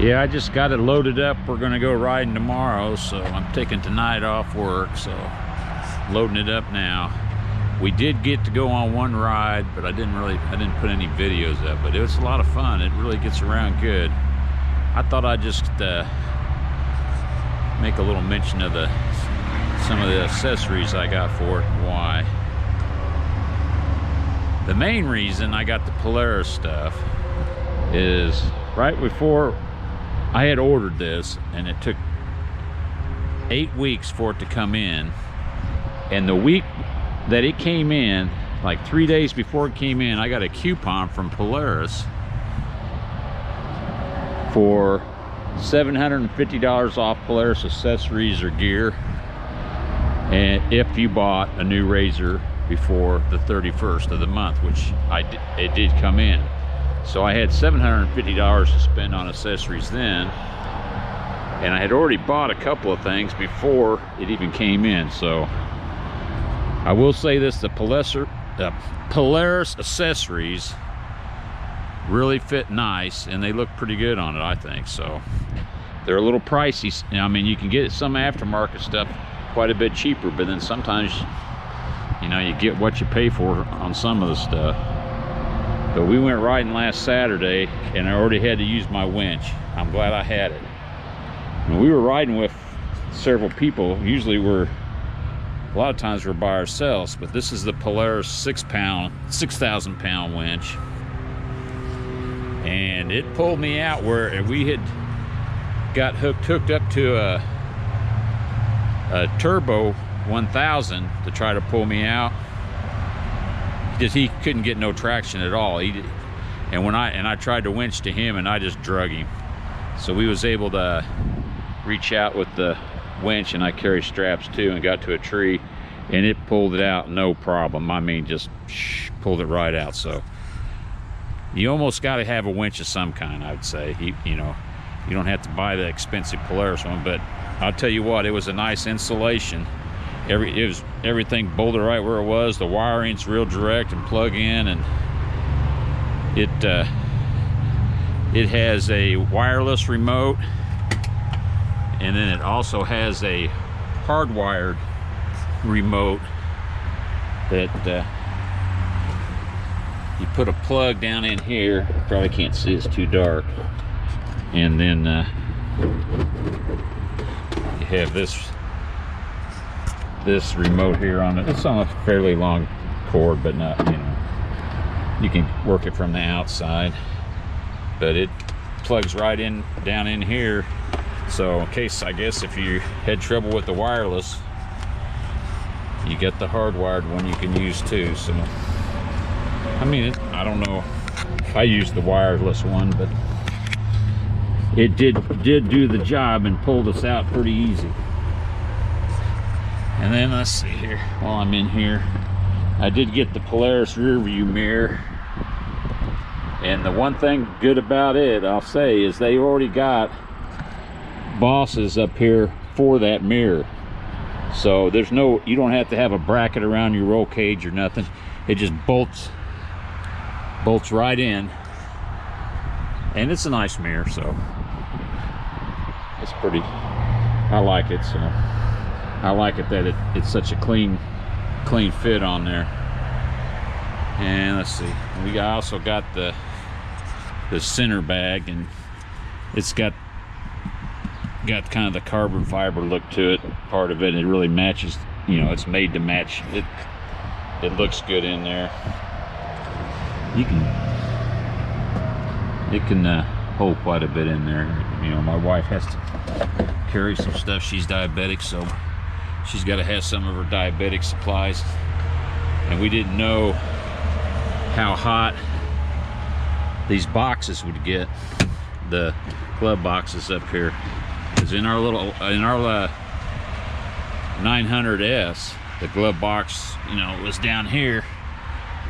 Yeah, I just got it loaded up. We're gonna go riding tomorrow, so I'm taking tonight off work, so loading it up now. We did get to go on one ride, but I didn't put any videos up, but it was a lot of fun. It really gets around good. I thought I'd just make a little mention of some of the accessories I got for it and why. The main reason I got the Polaris stuff is right before I had ordered this, and it took 8 weeks for it to come in, and the week that it came in, like 3 days before it came in, I got a coupon from Polaris for $750 off Polaris accessories or gear, and if you bought a new Razer before the 31st of the month, which it did come in. So I had $750 to spend on accessories then, and I had already bought a couple of things before it even came in. So I will say this, the Polaris accessories really fit nice, and they look pretty good on it, I think. So they're a little pricey. I mean, you can get some aftermarket stuff quite a bit cheaper, but then sometimes, you know, you get what you pay for on some of the stuff. But we went riding last Saturday, and I already had to use my winch. I'm glad I had it. When we were riding with several people, usually a lot of times we're by ourselves, but this is the Polaris 6,000 pound winch. And it pulled me out where we had got hooked up to a Turbo 1000 to try to pull me out. He couldn't get no traction at all. I tried to winch to him, and I just drug him. So we was able to reach out with the winch, and I carry straps too, and got to a tree, and it pulled it out no problem. I mean, just pulled it right out. So you almost got to have a winch of some kind, I would say. You know, you don't have to buy the expensive Polaris one, but I'll tell you what, it was a nice installation. Everything bolted right where it was. The wiring's real direct and plug in, and it has a wireless remote, and then it also has a hardwired remote that you put a plug down in here. Probably can't see, it's too dark. And then you have this remote here on it. It's on a fairly long cord, but not, you know, you can work it from the outside, but it plugs right in down in here. So in case, I guess, if you had trouble with the wireless, you get the hardwired one you can use too. So I mean, I don't know if I used the wireless one, but it did do the job and pulled us out pretty easy. And then let's see here, while I'm in here, I did get the Polaris rear view mirror. And the one thing good about it, I'll say, is they already got bosses up here for that mirror. So you don't have to have a bracket around your roll cage or nothing. It just bolts right in. And it's a nice mirror, so it's pretty, I like it. So I like it that it's such a clean fit on there. And let's see, we also got the center bag, and it's got kind of the carbon fiber look to it, part of it. It really matches, you know, it's made to match. It looks good in there. It can hold quite a bit in there. You know, my wife has to carry some stuff. She's diabetic, so she's got to have some of her diabetic supplies. And we didn't know how hot these boxes would get, the glove boxes up here, because in our 900S, the glove box, you know, was down here.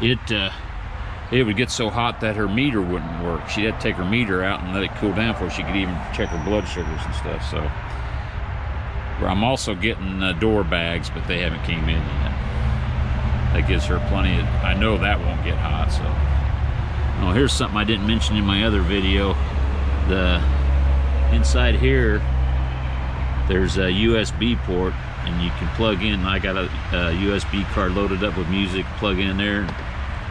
It would get so hot that her meter wouldn't work. She'd have to take her meter out and let it cool down before she could even check her blood sugars and stuff. So I'm also getting door bags, but they haven't came in yet. That gives her plenty of, I know that won't get hot. So, oh, here's something I didn't mention in my other video. The inside here, there's a USB port, and you can plug in. I got a USB card loaded up with music, plug in there,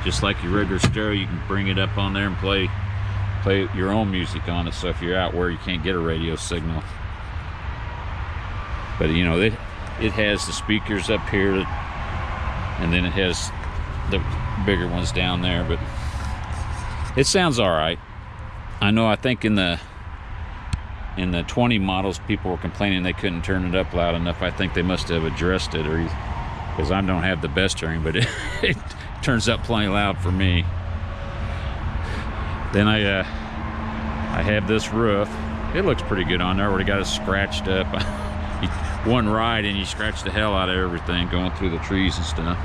just like your regular stereo. You can bring it up on there and play your own music on it. So if you're out where you can't get a radio signal, but you know, it has the speakers up here, and then it has the bigger ones down there. But it sounds all right. I know, I think in the 20 models, people were complaining they couldn't turn it up loud enough. I think they must have addressed it, or because I don't have the best hearing, but it turns up plenty loud for me. Then I have this roof. It looks pretty good on there. Already got it scratched up. One ride and you scratch the hell out of everything going through the trees and stuff.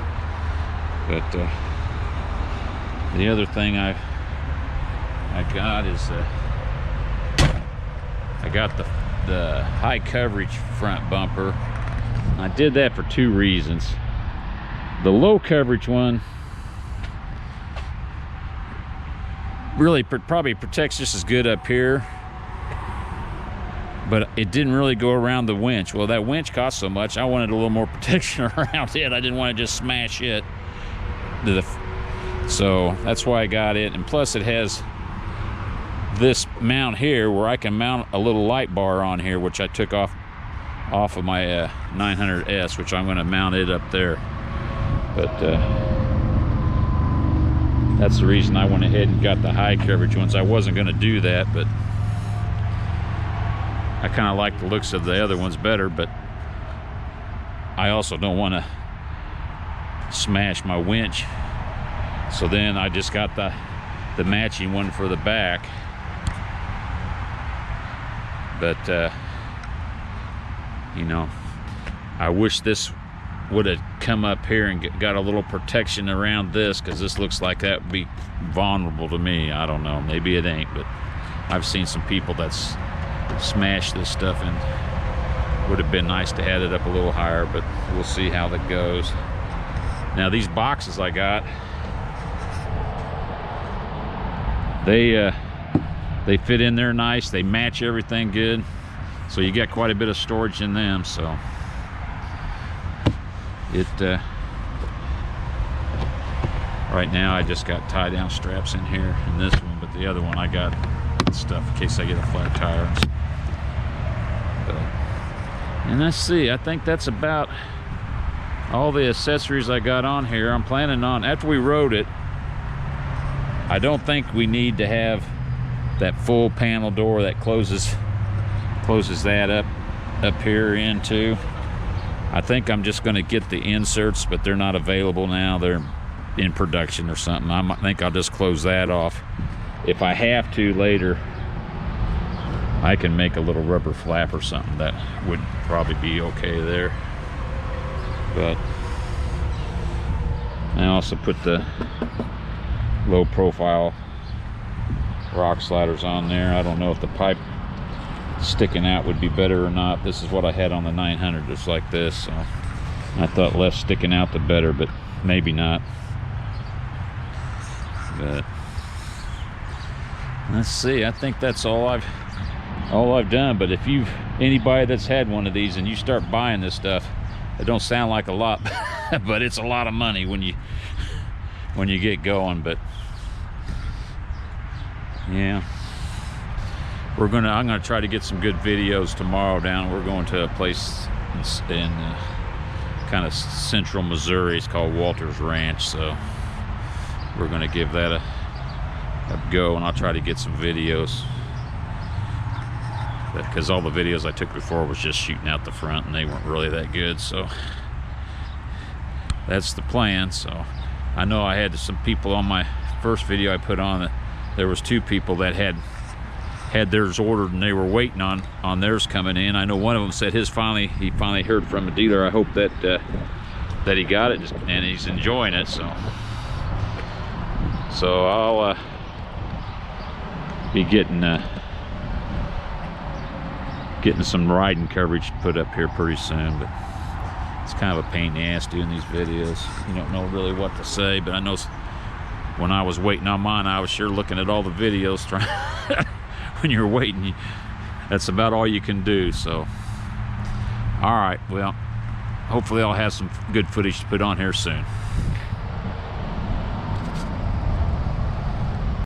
But the other thing I got is I got the high coverage front bumper. I did that for two reasons. The low coverage one really probably protects just as good up here, but it didn't really go around the winch. Well, that winch cost so much, I wanted a little more protection around it. I didn't want to just smash it. So that's why I got it. And plus it has this mount here where I can mount a little light bar on here, which I took off of my 900S, which I'm going to mount it up there. But that's the reason I went ahead and got the high coverage ones. I wasn't going to do that, but I kind of like the looks of the other ones better, but I also don't want to smash my winch. So then I just got the matching one for the back. But you know, I wish this would have come up here and got a little protection around this, because this looks like that would be vulnerable to me. I don't know, maybe it ain't, but I've seen some people that's smashed this stuff, and would have been nice to have it up a little higher, but we'll see how that goes. Now these boxes I got, they fit in there nice. They match everything good, so you get quite a bit of storage in them. So it right now I just got tie down straps in here in this one, but the other one I got stuff in case I get a flat tire. And let's see, I think that's about all the accessories I got on here. I'm planning on, after we rode it, I don't think we need to have that full panel door that closes that up here into. I think I'm just going to get the inserts, but they're not available now. They're in production or something. I think I'll just close that off. If I have to later, I can make a little rubber flap or something. That would probably be okay there. But I also put the low profile rock sliders on there. I don't know if the pipe sticking out would be better or not. This is what I had on the 900, just like this. So I thought less sticking out the better, but maybe not. But let's see, I think that's all I've done. But if anybody that's had one of these and you start buying this stuff, it don't sound like a lot, but it's a lot of money when you get going. But yeah, I'm gonna try to get some good videos tomorrow down. We're going to a place in kind of central Missouri. It's called Walter's Ranch, so we're gonna give that a go, and I'll try to get some videos, because all the videos I took before was just shooting out the front and they weren't really that good. So that's the plan. So I know I had some people on my first video I put on, that there was 2 people that had theirs ordered and they were waiting on theirs coming in. I know one of them said he finally heard from a dealer. I hope that he got it and he's enjoying it. So I'll be getting some riding coverage put up here pretty soon. But it's kind of a pain in the ass doing these videos. You don't know really what to say, but I know when I was waiting on mine, I was sure looking at all the videos trying when you're waiting. that's about all you can do. So, all right, well, hopefully I'll have some good footage to put on here soon.